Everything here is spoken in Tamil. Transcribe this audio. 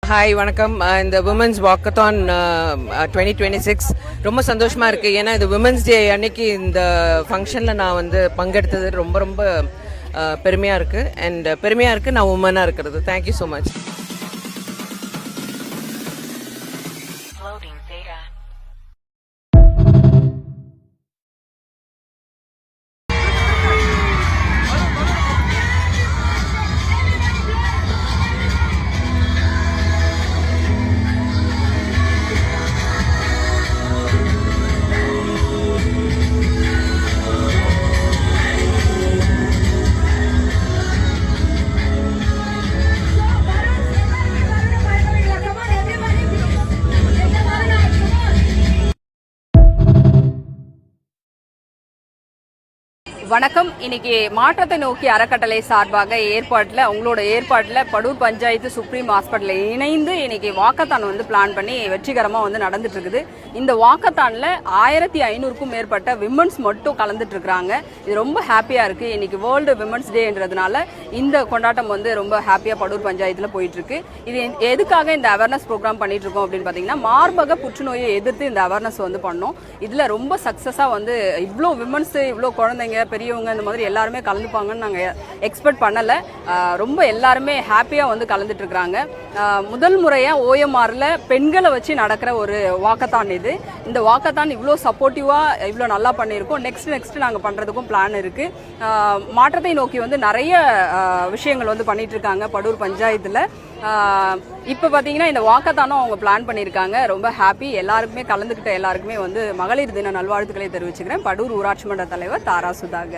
ஹாய் வணக்கம். இந்த விமன்ஸ் வாக்கத்தான் 2026 ரொம்ப சந்தோஷமாக இருக்குது. ஏன்னா இது விமன்ஸ் டே அன்னைக்கு இந்த ஃபங்க்ஷனில் நான் வந்து பங்கெடுத்தது ரொம்ப ரொம்ப பெருமையாக இருக்குது. அண்ட் பெருமையாக இருக்குது நான் உமனாக இருக்கிறது. Thank you so much. வணக்கம். இன்னைக்கு மாற்றத்தை நோக்கி அறக்கட்டளை சார்பாக உங்களோட ஏற்பாட்டில் படூர் பஞ்சாயத்து சுப்ரீம் ஹாஸ்பிட்டல் இணைந்து இன்னைக்கு வாக்கத்தான் வந்து பிளான் பண்ணி வெற்றிகரமாக வந்து நடந்துட்டு இருக்குது. இந்த வாக்கத்தானில் 1500க்கும் மேற்பட்ட விமன்ஸ் மட்டும் கலந்துட்டு இருக்கிறாங்க. இது ரொம்ப ஹாப்பியாக இருக்குது. இன்னைக்கு வேர்ல்டு விமன்ஸ் டேன்றதுனால இந்த கொண்டாட்டம் வந்து ரொம்ப ஹாப்பியாக படூர் பஞ்சாயத்தில் போயிட்டு இருக்கு. இது எதுக்காக இந்த அவேர்னஸ் ப்ரோக்ராம் பண்ணிட்டு இருக்கோம் அப்படின்னு பார்த்தீங்கன்னா, மார்பக புற்றுநோயை எதிர்த்து இந்த அவேர்னஸ் வந்து பண்ணோம். இதில் ரொம்ப சக்ஸஸாக வந்து இவ்வளோ விமன்ஸ், இவ்வளோ குழந்தைங்க, பெரியவங்க இந்த மாதிரி எல்லாருமே கலந்துப்பாங்கன்னு நாங்கள் எக்ஸ்பெக்ட் பண்ணலை. ரொம்ப எல்லாருமே ஹாப்பியாக வந்து கலந்துட்டு இருக்கிறாங்க. முதல் முறையாக ஓஎம்ஆரில் பெண்களை வச்சு நடக்கிற ஒரு வாக்கத்தான் இது. இந்த வாக்கத்தான் இவ்வளோ சப்போர்ட்டிவாக இவ்வளோ நல்லா பண்ணியிருக்கோம். நெக்ஸ்ட் நாங்கள் பண்ணுறதுக்கும் பிளான் இருக்குது. மாற்றத்தை நோக்கி வந்து நிறைய விஷயங்கள் வந்து பண்ணிட்டு இருக்காங்க படூர் பஞ்சாயத்தில். இப்போ பார்த்தீங்கன்னா இந்த வாக்கத்தானும் அவங்க பிளான் பண்ணியிருக்காங்க. ரொம்ப ஹாப்பி. எல்லாருக்குமே கலந்துக்கிட்ட எல்லாருக்குமே வந்து மகளிர் தின நல்வாழ்த்துக்களை தெரிவிச்சுக்கிறேன். படூர் ஊராட்சி மன்ற தலைவர் தாரா சுதாகர்.